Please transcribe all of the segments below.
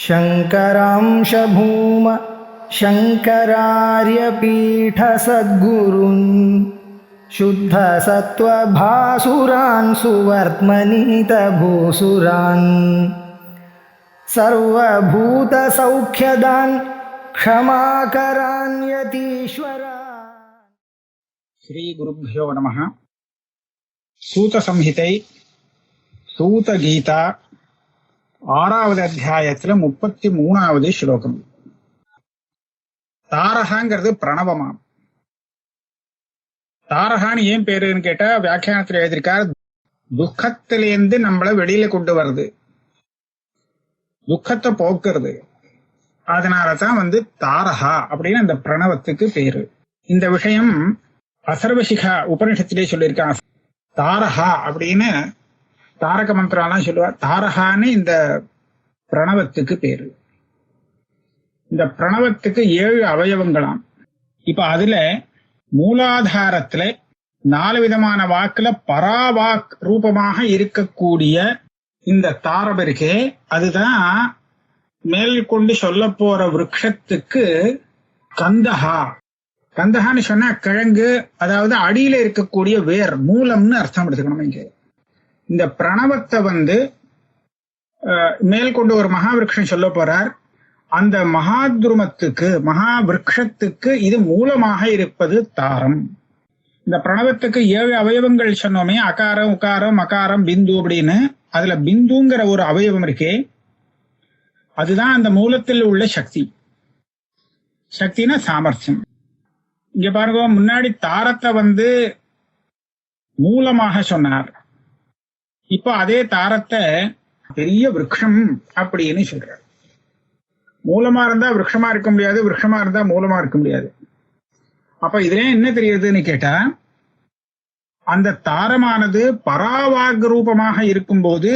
शङ्करांश भूम शङ्करार्यपीठसद्गुरून् शुद्धसत्त्वभासुरान् सुवर्त्मनीतभूसुरान् सर्वभूतसौख्यदान् क्षमाकरान् यतीश्वरान्. श्री गुरुभ्यो नमः. सूत संहिதை सूत गीता 6வது அத்தியாயத்துல 33வது ஸ்லோகம். தாரகாங்கிறது பிரணவமாம். தாரகான்னு ஏன் பேருன்னு கேட்டா வியாக்கியானத்துல எழுதியிருக்கார், துக்கத்திலேருந்து நம்மள வெளியில கொண்டு வருது, துக்கத்தை போக்குறது. அதனாலதான் தாரகா அப்படின்னு அந்த பிரணவத்துக்கு பேரு. இந்த விஷயம் அசர்வசிகா உபனிஷத்திலே சொல்லியிருக்கான். தாரகா அப்படின்னு தாரக மந்திரம் சொல்லுவா. தாரகான்னு இந்த பிரணவத்துக்கு பேரு. இந்த பிரணவத்துக்கு 7 அவயவங்களாம். இப்ப அதுல மூலாதாரத்துல 4 விதமான வாக்குல பராவாக் ரூபமாக இருக்கக்கூடிய இந்த தாரம் இருக்கே, அதுதான் மேல் கொண்டு சொல்ல போற விருட்சத்துக்கு கந்தகா. கந்தகான்னு சொன்னா கிழங்கு, அதாவது அடியில இருக்கக்கூடிய வேர், மூலம்னு அர்த்தம் எடுத்துக்கணும். இங்க இந்த பிரணவத்தை மேல் கொண்டு ஒரு மகாவிருட்சம் சொல்ல போறார். அந்த மகாத்ருமத்துக்கு, மகாவிருட்சத்துக்கு இது மூலமாக இருப்பது தாரம். இந்த பிரணவத்துக்கு 7 அவயவங்கள் சொன்னோமே, அகாரம், உகாரம், மகாரம், பிந்து அப்படின்னு. அதுல பிந்துங்கிற ஒரு அவயவம் இருக்கே, அதுதான் அந்த மூலத்தில் உள்ள சக்தி. சக்தினா சாமர்த்தியம். இங்க பாருங்க, முன்னாடி தாரத்தை மூலமாக சொன்னார். இப்ப அதே தாரத்தை பெரிய விருட்சம் அப்படின்னு சொல்றார். மூலமா இருந்தா விருட்சமா இருக்க முடியாது, விருட்சமா இருந்தா மூலமா இருக்க முடியாது. அப்ப இதுல என்ன தெரியுதுன்னு கேட்டா, அந்த தாரமானது பராவாக் ரூபமாக இருக்கும்போது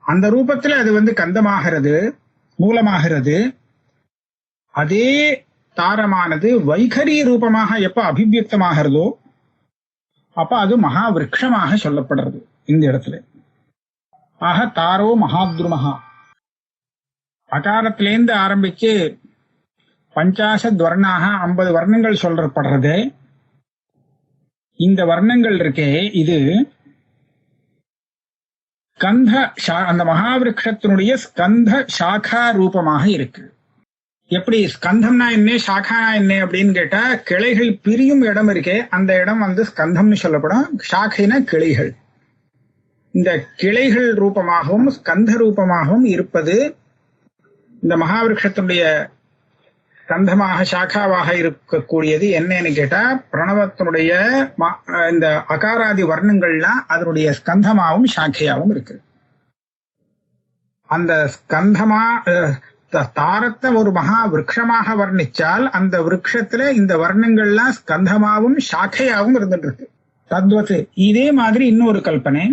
அந்த ரூபத்துல அது கந்தமாகிறது, மூலமாகிறது. அதே தாரமானது வைகரி ரூபமாக எப்ப அபிவியக்தமாகிறதோ அப்ப அது மகாவிருட்சமாக சொல்லப்படுறது இந்த இடத்துல. ஆக தாரோ மகாத்ருமஹா. அகாரத்திலேருந்து ஆரம்பிச்சு 50 வர்ணாக 50 வர்ணங்கள் சொல்லப்படுறது. இந்த வர்ணங்கள் இருக்கே, இது ஸ்கந்த, அந்த மகாவிருட்சத்தினுடைய ஸ்கந்த சாகா ரூபமாக இருக்கு. எப்படி ஸ்கந்தம்னா என்ன, சாகானா என்ன அப்படின்னு கேட்டா, கிளைகள் பிரியும் இடம் இருக்கே, அந்த இடம் ஸ்கந்தம்னு சொல்லப்படும். சாகைனா கிளைகள். இந்த கிளைகள் ரூபமாகவும் ஸ்கந்த ரூபமாகவும் இருப்பது இந்த மகாவிருட்சத்தினுடைய ஸ்கந்தமாக சாகாவாக இருக்கக்கூடியது என்னன்னு கேட்டா, பிரணவத்தினுடைய இந்த அகாராதி வர்ணங்கள்லாம் அதனுடைய ஸ்கந்தமாகவும் சாக்கையாகவும் இருக்கு. அந்த ஸ்கந்தமா தாரத்தை ஒரு மகா விருட்சமாக வர்ணிச்சால் அந்த விருட்சத்துல இந்த வர்ணங்கள்லாம் ஸ்கந்தமாவும் சாக்கையாவும் இருந்துட்டு இருக்கு. தத்வத்து இதே மாதிரி இன்னொரு கல்பனை.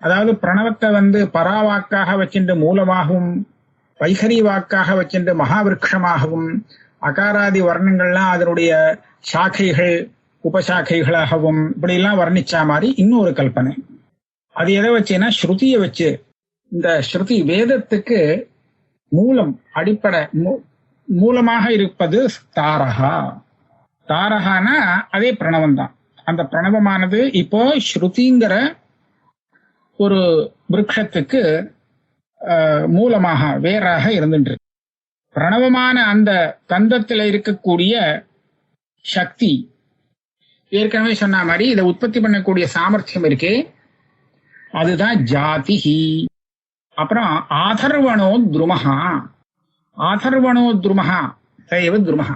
அதாவது பிரணவத்தை பராவாக்காக வச்சுட்டு மூலமாகவும், வைகரி வாக்காக வச்சுட்டு மகாவிருட்சமாகவும், அகாராதி வர்ணங்கள்லாம் அதனுடைய சாக்கைகள் உபசாக்கைகளாகவும் இப்படி எல்லாம் வர்ணிச்சா மாதிரி இன்னொரு கல்பனை. அது எதை வச்சுன்னா, ஸ்ருதியை வச்சு. இந்த ஸ்ருதி வேதத்துக்கு மூலம், அடிப்படை மூலமாக இருப்பது தாரகா. தாரகானா அதே பிரணவம் தான். அந்த பிரணவமானது இப்போ ஸ்ருதிங்கிற ஒரு விருட்சத்துக்கு மூலமாக, வேறாக இருந்துட்டு. பிரணவமான அந்த கந்தத்துல இருக்கக்கூடிய சக்தி, ஏற்கனவே சொன்ன மாதிரி இதை உற்பத்தி பண்ணக்கூடிய சாமர்த்தியம் இருக்கே, அதுதான் ஜாதிஹி. அப்புறம் ஆதர்வணோ துருமஹா. ஆதர்வணோ துருமஹா சைவ துருமஹா.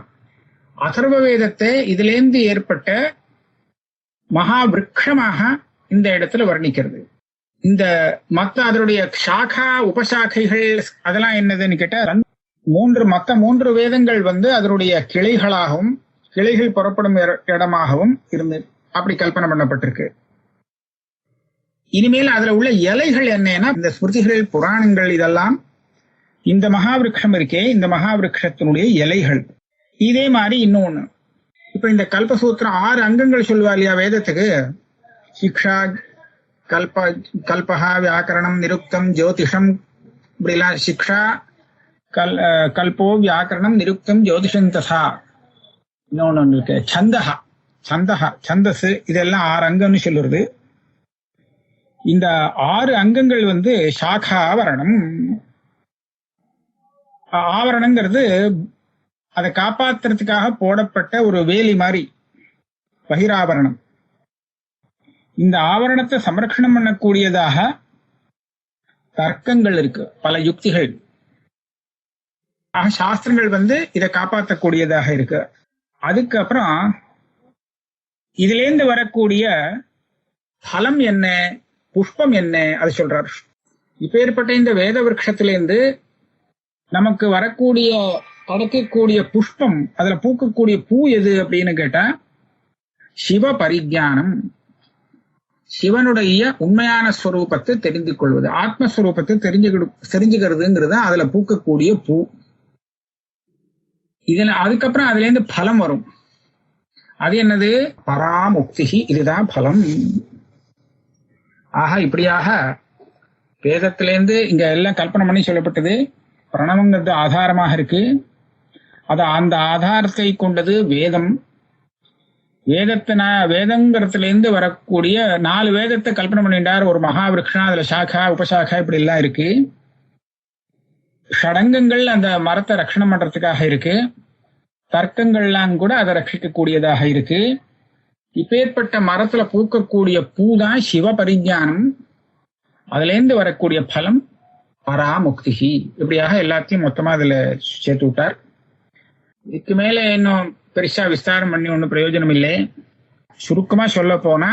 அதர்வ வேதத்தை இதிலேந்து ஏற்பட்ட மகாவிருட்சமாக இந்த இடத்துல வர்ணிக்கிறது. இந்த மத்த அதனுடைய சாகா உபசாக்கைகள் அதெல்லாம் என்னதுன்னு கேட்டா, மத்த 3 வேதங்கள் அதனுடைய கிளைகளாகவும், கிளைகள் புறப்படும் இடமாகவும் இருந்து அப்படி கல்பனை பண்ணப்பட்டிருக்கு. இனிமேல் அதுல உள்ள இலைகள் என்னன்னா, இந்த ஸ்மிருதிகள், புராணங்கள், இதெல்லாம் இந்த மகாவிருட்சம் இருக்கே, இந்த மகாவிருட்சத்தினுடைய இலைகள். இதே மாதிரி இன்னொன்னு, இப்ப இந்த கல்பசூத்திரம் 6 அங்கங்கள் சொல்லுவா இல்லையா வேதத்துக்கு. சிக்ஷா, கல்பஹா, வியாக்கரணம், நிருக்தம், ஜோதிஷம், இப்படிலாம் சிக்ஷா கல்போ வியாக்கரணம் நிருக்தம் ஜோதிஷம் ததா. இன்னொன்னு இருக்கு சந்தஸ், இதெல்லாம் 6 அங்கம்னு சொல்லுறது. இந்த 6 அங்கங்கள் சாகாவரணம். ஆவரணங்கிறது அதை காப்பாத்துறதுக்காக போடப்பட்ட ஒரு வேலி மாதிரி, பகிராபரணம். இந்த ஆவரணத்தை சம்ரக்ஷணம் பண்ணக்கூடியதாக தர்க்கங்கள் இருக்கு, பல யுக்திகள். சாஸ்திரங்கள் இதை காப்பாற்றக்கூடியதாக இருக்கு. அதுக்கப்புறம் இதுலேருந்து வரக்கூடிய பலம் என்ன, புஷ்பம் என்ன, அது சொல்றார். இப்பேற்பட்ட இந்த வேத விருட்சத்திலேருந்து நமக்கு வரக்கூடிய கிடைக்கக்கூடிய புஷ்பம், அதுல பூக்கக்கூடிய பூ எது அப்படின்னு கேட்டா சிவ பரிஜானம். சிவனுடைய உண்மையான ஸ்வரூபத்தை தெரிந்து கொள்வது, ஆத்மஸ்வரூபத்தை தெரிஞ்சுக்கிறதுங்கிறது அதுல பூக்கக்கூடிய பூ. இதுல அதுக்கப்புறம் அதுல இருந்து பலம் வரும். அது என்னது? பராமுக்தி. இதுதான் பலம். ஆக இப்படியாக வேதத்திலேருந்து இங்க எல்லாம் கல்பனை பண்ணி சொல்லப்பட்டது. பிரணவங்கிறது ஆதாரமாக இருக்கு. அது அந்த ஆதாரத்தை கொண்டது வேதம். வேதங்கிறதுலேருந்து வரக்கூடிய 4 வேதத்தை கல்பனை பண்ணிட்டார் ஒரு மகாவிருக்ஷம். அதுல சாக்கா உபசாக்கா இப்படி எல்லாம் இருக்கு. ஷடங்கங்கள் அந்த மரத்தை ரட்சணம் பண்றதுக்காக இருக்கு. தர்க்கங்கள்லாம் கூட அதை ரட்சிக்கக்கூடியதாக இருக்கு. இப்பேற்பட்ட மரத்துல பூக்கக்கூடிய பூதான் சிவ பரிஜானம். அதுல இருந்து வரக்கூடிய பலம் பராமுக்தி. இப்படியாக எல்லாத்தையும் மொத்தமா அதுல சேர்த்து விட்டார். இதுக்கு மேல இன்னும் பெருசா விஸ்தாரம் பண்ணி ஒன்னும் பிரயோஜனம் இல்லை. சுருக்கமா சொல்ல போனா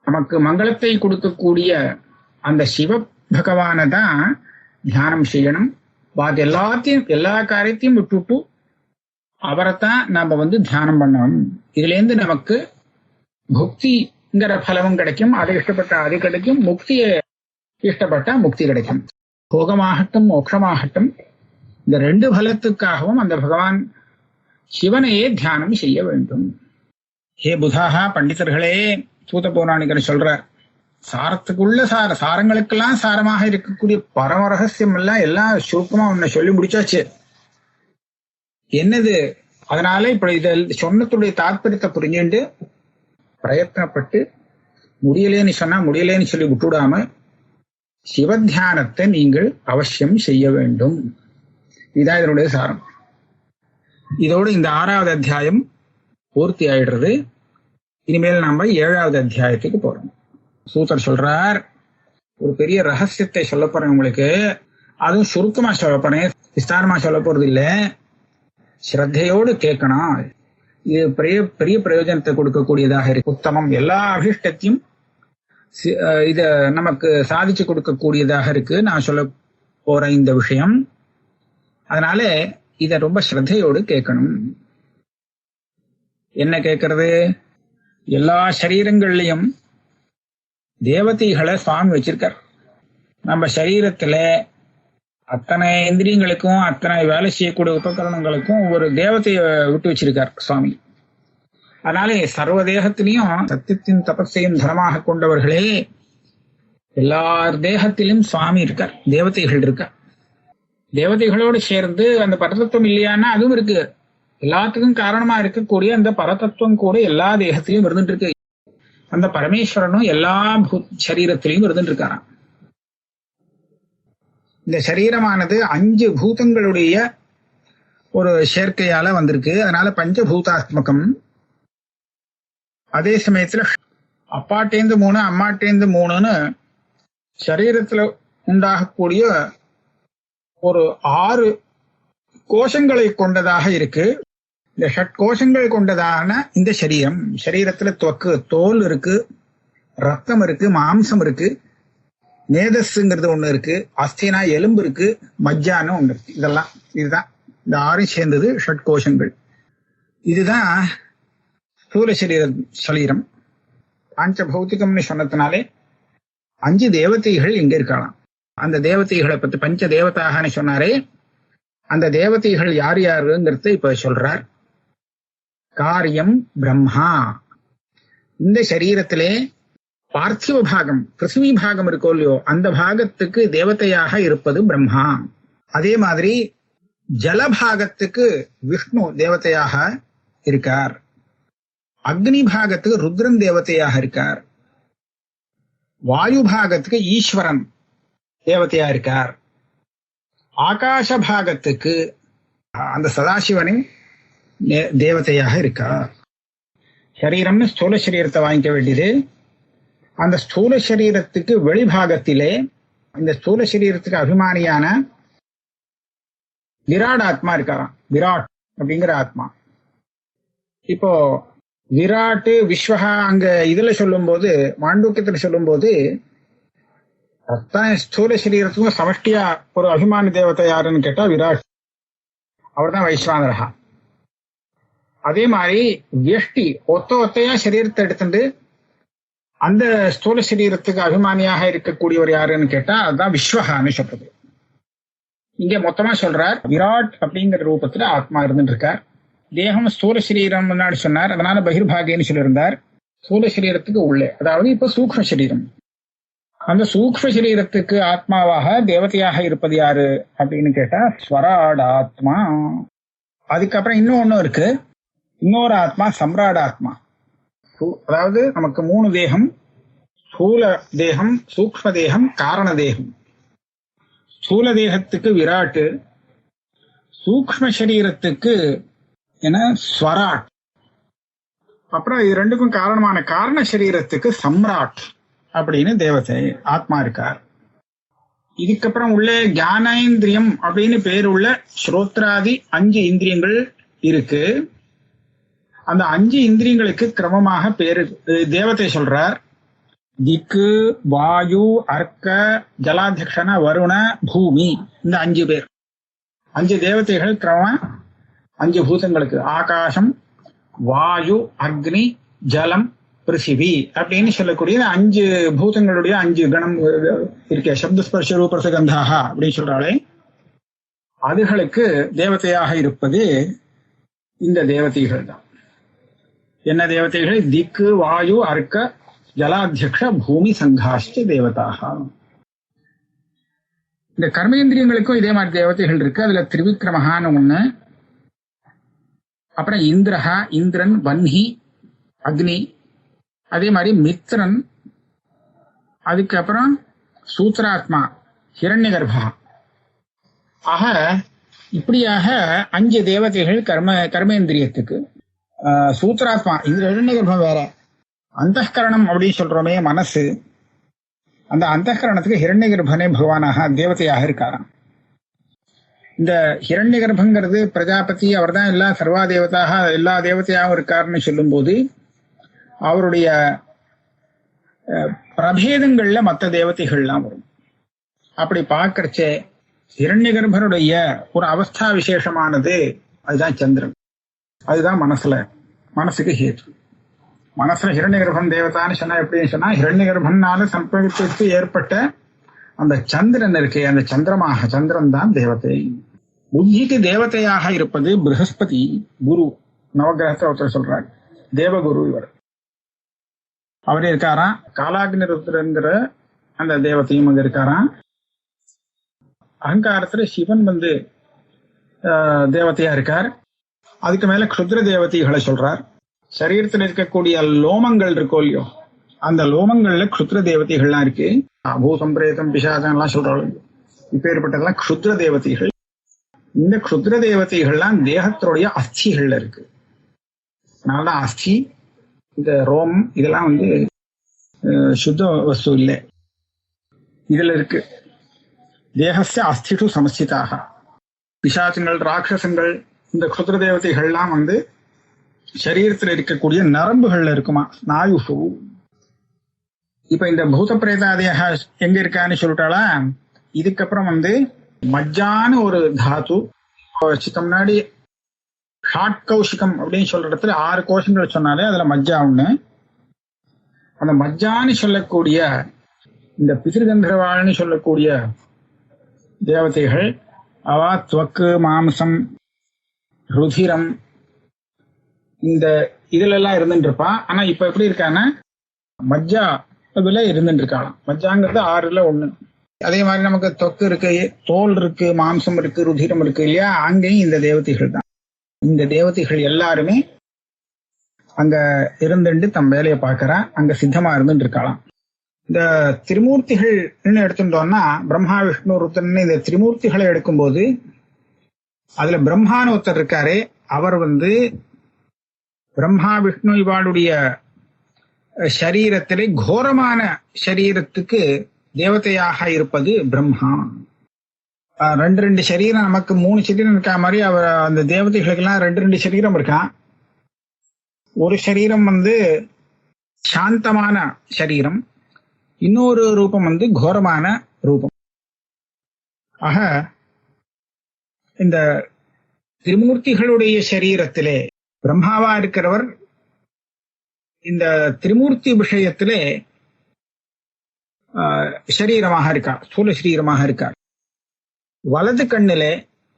நமக்கு மங்களத்தை கொடுக்கக்கூடிய அந்த சிவ பகவானை தான் தியானம் செய்யணும். பாதி எல்லா காரியத்தையும் விட்டுட்டு அவரைத்தான் நாம தியானம் பண்ணணும். இதுல இருந்து நமக்கு புக்திங்கிற பலமும் கிடைக்கும். அதை இஷ்டப்பட்ட அது கிடைக்கும், முக்தியை இஷ்டப்பட்ட முக்தி கிடைக்கும். போகமாகட்டும் மோட்சமாகட்டும், இந்த 2 பலத்துக்காகவும் அந்த பகவான் சிவனையே தியானம் செய்ய வேண்டும். ஹே புதாகா, பண்டிதர்களே, சூத பௌராணிகர் சொல்றார், சாரத்துக்குள்ள சாரங்களுக்கெல்லாம் சாரமாக இருக்கக்கூடிய பரம ரகசியம் எல்லாம் சுருக்கமா உன்னை சொல்லி முடிச்சாச்சு. என்னது? அதனால இப்ப இத சொன்னத்துடைய தாற்பயத்தை புரிஞ்சுட்டு பிரயத்தனப்பட்டு முடியலேன்னு சொன்னா முடியலேன்னு சொல்லி விட்டுடாம சிவத்தியானத்தை நீங்கள் அவசியம் செய்ய வேண்டும். இதுதான் இதனுடைய சாரம். இதோடு இந்த 6வது அத்தியாயம் பூர்த்தி ஆயிடுறது. இனிமேல் நாம 7வது அத்தியாயத்துக்கு போறோம். சூத்தர் சொல்றார், ஒரு பெரிய ரகசியத்தை சொல்ல போறேன் உங்களுக்கு. அதுவும் சுருக்கமா சொல்ல போறேன், விஸ்தாரமா சொல்ல போறது இல்ல. ஸ்ரத்தையோடு கேட்கணும். இது பெரிய பிரயோஜனத்தை கொடுக்கக்கூடியதாக இருக்கு. உத்தமம், எல்லா அபிஷ்டத்தையும் இத நமக்கு சாதிச்சு கொடுக்கக்கூடியதாக இருக்கு நான் சொல்ல போற இந்த விஷயம். அதனால இத ரொம்ப ஸ்ரத்தையோடு கேட்கணும். என்ன கேட்கறது? எல்லா சரீரங்கள்லயும் தேவதைகளை சுவாமி வச்சிருக்கார். நம்ம சரீரத்துல அத்தனை இந்திரியங்களுக்கும் அத்தனை வேலை செய்யக்கூடிய உபகரணங்களுக்கும் ஒரு தேவதைய விட்டு வச்சிருக்கார் சுவாமி. அதனால சர்வ தேகத்திலையும் சத்தியத்தின் தபஸையும் தனமாக கொண்டவர்களே எல்லார் தேகத்திலும் சுவாமி இருக்கார், தேவதைகள் இருக்கார். தேவதைகளோடு சேர்ந்து அந்த பரதத்துவம் இல்லையானா அதுவும் இருக்கு. எல்லாத்துக்கும் காரணமா இருக்கக்கூடிய அந்த பரதத்துவம் கூட எல்லா தேகத்திலையும் இருந்துட்டு இருக்கு. அந்த பரமேஸ்வரனும் எல்லா சரீரத்திலையும் இருந்துட்டு இருக்காராம். இந்த சரீரமானது 5 பூதங்களுடைய ஒரு சேர்க்கையால வந்திருக்கு. அதனால பஞ்சபூதாத்மகம். அதே சமயத்துல அப்பாட்டேந்து 3 அம்மாட்டேந்து 3ன்னு சரீரத்துல உண்டாகக்கூடிய ஒரு 6 கோஷங்களை கொண்டதாக இருக்கு. இந்த ஷட்கோஷங்கள் கொண்டதான இந்த சரீரத்துல தோல் இருக்கு, ரத்தம் இருக்கு, மாம்சம் இருக்கு, மேதஸ்ங்கிறது ஒண்ணு இருக்கு, அஸ்தினா எலும்பு இருக்கு, மஜ்ஜான்னு ஒண்ணு இருக்கு. இதுதான் இந்த 6 சேர்ந்தது ஷட்கோஷங்கள். இதுதான் ஸ்தூல சரீரம். பாஞ்ச பௌத்திகம்னு சொன்னதுனாலே 5 தேவதைகள் இங்க இருக்கலாம். அந்த தேவதைகளை பத்தி பஞ்ச தேவதாகனு சொன்னாரே, அந்த தேவதைகள் யார் யாருங்கிறத இப்ப சொல்றார். காரியம் பிரம்மா. இந்த சரீரத்திலே பார்த்திவ பாகம் பிருத்திவி பாகம் இருக்கோ இல்லையோ அந்த பாகத்துக்கு தேவதையாக இருப்பது பிரம்மா. அதே மாதிரி ஜலபாகத்துக்கு விஷ்ணு தேவதையாக இருக்கார். அக்னி பாகத்துக்கு ருத்ரன் தேவதையாக இருக்கார். வாயு பாகத்துக்கு ஈஸ்வரன் தேவதையா இருக்கார். ஆகாச பாகத்துக்கு அந்த சதாசிவனின் தேவதையாக இருக்கார். சரீரம்னு ஸ்தூல சரீரத்தை வாங்கிக்க வேண்டியது. அந்த ஸ்தூல சரீரத்துக்கு வெளிபாகத்திலே இந்த ஸ்தூல சரீரத்துக்கு அபிமானியான விராட் ஆத்மா இருக்காராம். விராட் அப்படிங்கிற ஆத்மா. இப்போ விராட்டு விஸ்வஹா அங்க இதுல சொல்லும் போது, மாண்டூக்கியத்துல சொல்லும் போது ஸ்தூல சரீரத்துக்கும் சமஷ்டியா ஒரு அபிமான தேவதை யாருன்னு கேட்டா விராட். அவர் தான் வைஸ்வானரஹா. அதே மாதிரி வியஷ்டி ஒத்தையா சரீரத்தை எடுத்துட்டு அந்த ஸ்தூல சரீரத்துக்கு அபிமானியாக இருக்கக்கூடியவர் யாருன்னு கேட்டா அதுதான் விஸ்வஹான்னு சொல்றது. இங்க மொத்தமா சொல்றார் விராட் அப்படிங்கிற ரூபத்துல ஆத்மா இருந்துட்டு இருக்கார். தேகம் ஸ்தூல சரீரம் முன்னாடி சொன்னார், அதனால பகிர்பாகின்னு சொல்லியிருந்தார். ஸ்தூல சரீரத்துக்கு உள்ளே, அதாவது இப்ப சூக்ஷ்ம சரீரம். அந்த சூக்ஷ்ம சரீரத்துக்கு ஆத்மாவாக தேவதையாக இருப்பது யாரு அப்படின்னு கேட்டா ஸ்வராட் ஆத்மா. அதுக்கப்புறம் இன்னொன்னு இருக்கு, இன்னொரு ஆத்மா சம்ராட் ஆத்மா. அதாவது நமக்கு 3 தேகம், ஸ்தூல தேகம், சூக்ஷ்ம தேகம், காரண தேகம். ஸ்தூல தேகத்துக்கு விராட்டு, சூக்ஷ்ம சரீரத்துக்கு என ஸ்வராட், அப்புறம் இது ரெண்டுக்கும் காரணமான காரண சரீரத்துக்கு சம்ராட் அப்படின்னு தேவதை ஆத்மா இருக்கார். இதுக்கப்புறம் உள்ள ஞானேந்திரியம் அப்படின்னு பேர் உள்ள ஸ்ரோத்ராதி 5 இந்திரியங்கள் இருக்கு. அந்த 5 இந்திரியங்களுக்கு கிரமமாக பேரு தேவதை சொல்றார். திக்கு, வாயு, அர்க்க, ஜலாத்தியக்ஷன, வருண, பூமி. இந்த 5 பேர், 5 தேவதைகள் கிரமம் 5 பூதங்களுக்கு. ஆகாசம், வாயு, அக்னி, ஜலம், பிருத்திவி அப்படின்னு சொல்லக்கூடிய 5 பூதங்களுடைய 5 கணம் இருக்க. சப்தஸ்பர்ஷ ரூபரசகந்தாக அப்படின்னு சொல்றாளே, அதுகளுக்கு தேவதையாக இருப்பது இந்த தேவதைகள் தான். என்ன தேவதைகள்? திக்கு, வாயு, அர்க்க, ஜலாத்தியக்ஷ, பூமி சங்காஷ்ட தேவதாக. இந்த கர்மேந்திரியங்களுக்கும் இதே மாதிரி தேவதைகள் இருக்கு. அதுல திரிவிக்ரமஹான்னு ஒண்ணு, அப்புறம் இந்திரஹா, இந்திரன், வன்ஹி, அக்னி, அதே மாதிரி மித்ரன், அதுக்கப்புறம் சூத்ராத்மா, ஹிரண்யகர்பா. ஆக இப்படியாக 5 தேவதைகள் கர்மேந்திரியத்துக்கு. சூத்ராத்மா, இது ஹிரண்யகர்பம் வேற. அந்தகரணம் அப்படின்னு சொல்றோமே மனசு, அந்த அந்தகரணத்துக்கு ஹிரண்யகர்பனே பகவானாக தேவதையாக இருக்காராம். இந்த ஹிரண்யகர்பங்கிறது பிரஜாபதி, அவர் தான் எல்லா சர்வா தேவதாக எல்லா தேவதையாகவும் இருக்காருன்னு சொல்லும் போது அவருடைய பிரபேதங்கள்ல மற்ற தேவதைகள்லாம் வரும். அப்படி பார்க்கறச்சே ஹிரண்யகர்பனுடைய ஒரு அவஸ்தா விசேஷமானது அதுதான் சந்திரன். அதுதான் மனசுக்கு ஹேத்து. மனசுல ஹிரண்யகர்பன் தேவதான்னு சொன்னா எப்படின்னு சொன்னா, ஹிரண்யகர்பன்னால சம்பவித்து ஏற்பட்ட அந்த சந்திரன் இருக்கே, அந்த சந்திரன் தான் தேவதை. புத்திக்கு தேவதையாக இருப்பது ப்ரஹஸ்பதி, குரு. நவகிரகத்தை ஒருத்தர் சொல்றாரு, தேவகுரு இவர். அவரே இருக்காராம். காலாக்னி ருத்ரங்கிற அந்த தேவதையும் அங்க இருக்காராம். அகங்காரத்துல சிவன் தேவதையா இருக்கார். அதுக்கு மேல க்ஷுத்ர தேவதைகளை சொல்றார். சரீரத்தில் இருக்கக்கூடிய லோமங்கள் இருக்கோ இல்லையோ, அந்த லோமங்கள்ல க்ஷுத்ர தேவதைகள்லாம் இருக்கு. பூதம், பிரேதம், பிசாசம் எல்லாம் சொல்றாங்க. இப்ப ஏற்பட்டதெல்லாம் க்ஷுத்ர தேவதைகள். இந்த க்ஷுத்ர தேவதைகள்லாம் தேகத்தினுடைய அஸ்திகள்ல இருக்கு. அதனாலதான் அஸ்தி, இந்த ரோமம் இதெல்லாம் சுத்த வஸ்து இல்லை, இதுல இருக்கு. தேகஸ்ய அஸ்திஷு சமஸ்திதாக. பிசாசங்கள், ராட்சசங்கள், இந்த க்ஷுத்ர தேவதைகள்லாம் சரீரத்தில் இருக்கக்கூடிய நரம்புகள்ல இருக்குமா, ஸ்நாயுஷு. இப்ப இந்த பூத பிரேதாதியாக எங்க இருக்கான்னு சொல்லிட்டாளா. இதுக்கப்புறம் மஜ்ஜான்னு ஒரு தாத்து முன்னாடி ஷாட் கௌஷிகம் அப்படின்னு சொல்ற இடத்துல 6 கோஷங்கள் சொன்னாலே அதுல மஜ்ஜா ஒண்ணு. அந்த மஜ்ஜான்னு சொல்லக்கூடிய இந்த பிதிருகந்தர்வாள்னு சொல்லக்கூடிய தேவதைகள் அவ துவக்கு, மாம்சம், ருதிரம் இந்த இதுல எல்லாம் இருந்துட்டு இருப்பா. ஆனா இப்ப எப்படி இருக்கான்னா மஜ்ஜா அதுல இருந்துட்டு இருக்கலாம். மஜ்ஜாங்கிறது 6ல் 1. அதே மாதிரி நமக்கு தொக்கு இருக்கு, தோல் இருக்கு, மாம்சம் இருக்கு, ருதிரம் இருக்கு இல்லையா, அங்கேயும் இந்த தேவதைகள் தான். இந்த தேவதைகள் எல்லாருமே அங்க இருந்துட்டு தம் வேலையை பார்க்கறா, அங்க சித்தமா இருந்துட்டு இருக்கலாம். இந்த திரிமூர்த்திகள் எடுத்துட்டோம்னா பிரம்மா விஷ்ணு ருத்ரன் இந்த திரிமூர்த்திகளை எடுக்கும்போது அதுல பிரம்மான்னு ஒருத்தர் இருக்காரே, அவர் பிரம்மா விஷ்ணு இவாளுடைய சரீரத்திலே கோரமான சரீரத்துக்கு தேவதையாக இருப்பது பிரம்மா. 2 சரீரம், நமக்கு 3 சரீரம் இருக்கா மாதிரி அவர் அந்த தேவதைகளுக்கெல்லாம் 2 சரீரம் இருக்கான். ஒரு சரீரம் சாந்தமான சரீரம், இன்னொரு ரூபம் கோரமான ரூபம். ஆக இந்த திரிமூர்த்திகளுடைய சரீரத்திலே பிரம்மாவா இருக்கிறவர் இந்த திரிமூர்த்தி விஷயத்திலே சரீரமாக இருக்கார், ஸ்தூல சரீரமாக இருக்கார். வலது கண்ணிலே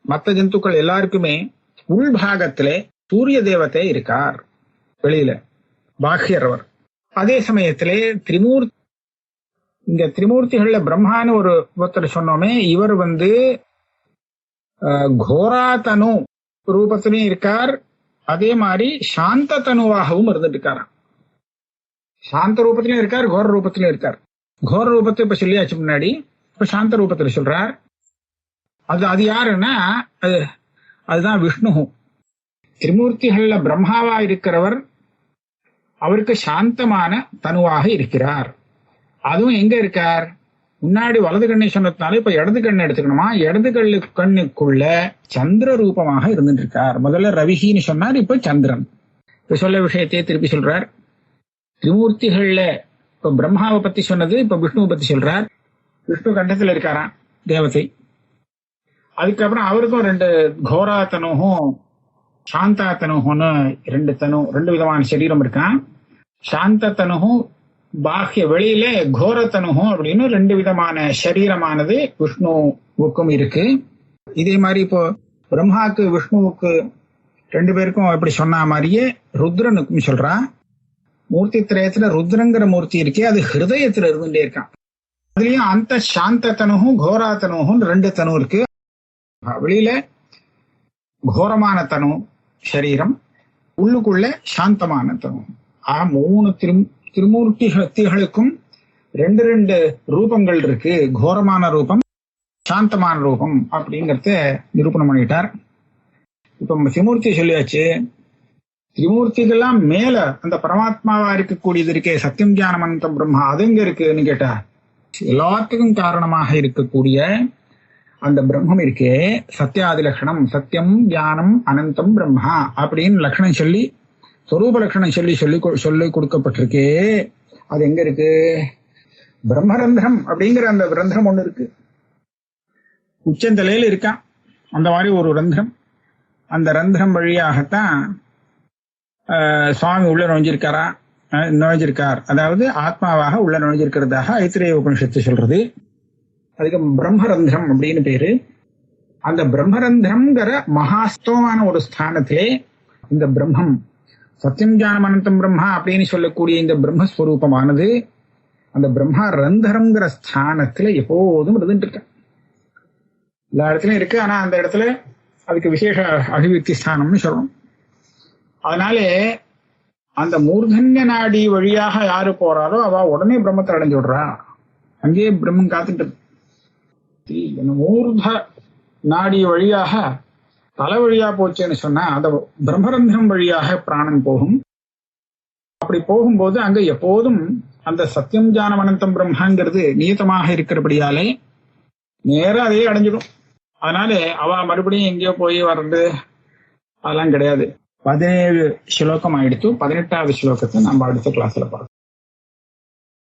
மற்ற ஜந்துக்கள் எல்லாருக்குமே உள்பாகத்திலே சூரிய தேவதை இருக்கார், வெளியில பாக்கியரவர். அதே சமயத்திலே இந்த திரிமூர்த்திகள்ல பிரம்மான்னு ஒருத்தர் சொன்னோமே, இவர் கோராதனு ரூபத்திலையும் இருக்கார், அதே மாதிரி சாந்த தனுவாகவும் இருந்துட்டு இருக்காராம். சாந்த ரூபத்திலும் இருக்கார், கோர ரூபத்திலும் இருக்கார். கோர ரூபத்தை இப்ப சொல்லியாச்சு முன்னாடி, இப்ப சாந்த ரூபத்துல சொல்றார். அது யாருன்னா அதுதான் விஷ்ணு. திரிமூர்த்திகள்ல பிரம்மாவா இருக்கிறவர் அவருக்கு சாந்தமான தனுவாக இருக்கிறார். அதுவும் எங்க இருக்கார்? முன்னாடி வலது கண்ணை சொன்னதுனால இப்ப இடது கண்ணை எடுத்துக்கணுமா, இடது கண்ணுக்குள்ள சந்திர ரூபமாக இருந்துட்டு இருக்கார். முதல்ல ரவிகின்னு சொன்னார், இப்ப சந்திரன். இப்ப சொல்ல விஷயத்தையே திருப்பி சொல்றார். திரிமூர்த்திகள்ல இப்ப பிரம்மாவை பத்தி சொன்னது, இப்ப விஷ்ணுவை பத்தி சொல்றார். விஷ்ணு கண்டத்துல இருக்காராம் தேவதை. அதுக்கப்புறம் அவருக்கும் 2 கோரா தனுகும் சாந்தா தனுகும்னு 2 விதமான சரீரம் இருக்கான். சாந்த தனுகும் பாக்கிய வெளியில கோர தனுகும் அப்படின்னு 2 விதமான சரீரமானது விஷ்ணுவுக்கும் இருக்கு. இதே மாதிரி இப்போ பிரம்மாவுக்கு விஷ்ணுவுக்கு 2 பேருக்கும் எப்படி சொன்ன மாதிரியே ருத்ரனுக்கும் சொல்றா. மூர்த்தி திரயத்துல ருத்ரங்கிற மூர்த்தி இருக்கே, அது ஹிருதயத்துல இருந்துட்டே இருக்கான். அதுலயும் அந்த சாந்த தனுகும் கோரா தனுகும் 2 தனு இருக்கு. வெளியில கோரமான தனு சரீரம், உள்ளுக்குள்ள சாந்தமான தனு. 3 திருமூர்த்திகளுக்கும் 2 ரூபங்கள் இருக்கு, கோரமான ரூபம், சாந்தமான ரூபம் அப்படிங்கறத நிரூபணம் பண்ணிட்டார். இப்ப திரிமூர்த்தி சொல்லியாச்சு. திரிமூர்த்திகள்லாம் மேல அந்த பரமாத்மாவா இருக்கக்கூடியது இருக்கே, சத்தியம் ஞானம் அனந்தம் பிரம்மா, அது எங்க இருக்குன்னு கேட்டா, எல்லாத்துக்கும் காரணமாக இருக்கக்கூடிய அந்த பிரம்மம் இருக்கே, சத்தியாதி லட்சணம், சத்தியம் ஞானம் அனந்தம் பிரம்மா அப்படின்னு லட்சணம் சொல்லி சொரூப லட்சணம் சொல்லி கொடுக்கப்பட்டிருக்கே, அது எங்க இருக்கு? பிரம்மரந்திரம் அப்படிங்கிற அந்த ரந்திரம் ஒண்ணு இருக்கு, உச்சந்தலையில இருக்கான். அந்த மாதிரி ஒரு ரந்திரம், அந்த ரந்திரம் வழியாகத்தான் சுவாமி உள்ள நுழைஞ்சிருக்கார். அதாவது ஆத்மாவாக உள்ள நுழைஞ்சிருக்கிறதாக ஐத்திரேய உபனிஷத்து சொல்றது. அதுக்கு பிரம்மரந்திரம் அப்படின்னு பேரு. அந்த பிரம்மரந்திரம்ங்கிற மகாஸ்தவமான ஒரு ஸ்தானத்திலே இந்த பிரம்மம், சத்தியம் ஞானம் அனந்தம் பிரம்மா அப்படின்னு சொல்லக்கூடிய இந்த பிரம்மஸ்வரூபமானது அந்த பிரம்மா ரந்தரம்ங்கிற ஸ்தானத்துல எப்போதும் இருந்துட்டு இருக்க. எல்லா இடத்துலயும் இருக்கு, ஆனா அந்த இடத்துல அதுக்கு விசேஷ அபிவிருத்தி ஸ்தானம்னு சொல்லணும். அதனாலே அந்த மூர்தன்ய நாடி வழியாக யாரு போறாரோ அவ உடனே பிரம்மத்தை அடைஞ்சு விடுறா. அங்கேயே பிரம்மன் காத்துட்டு மூர்த நாடி வழியாக தலை வழியா போச்சுன்னு சொன்னா அந்த பிரம்மரந்திரம் வழியாக பிராணன் போகும். அப்படி போகும்போது அங்க எப்போதும் அந்த சத்தியம் ஞானம் அனந்தம் பிரம்மாங்கிறது நியதமாக இருக்கிறபடியாலே நேரம் அதையே அடைஞ்சிடும். அதனால அவ மறுபடியும் எங்கேயோ போய் வர்றது அதெல்லாம் கிடையாது. 17 ஸ்லோகம் ஆயிடுத்து. 18வது ஸ்லோகத்தை நம்ம அடுத்த கிளாஸ்ல பார்க்கலாம்.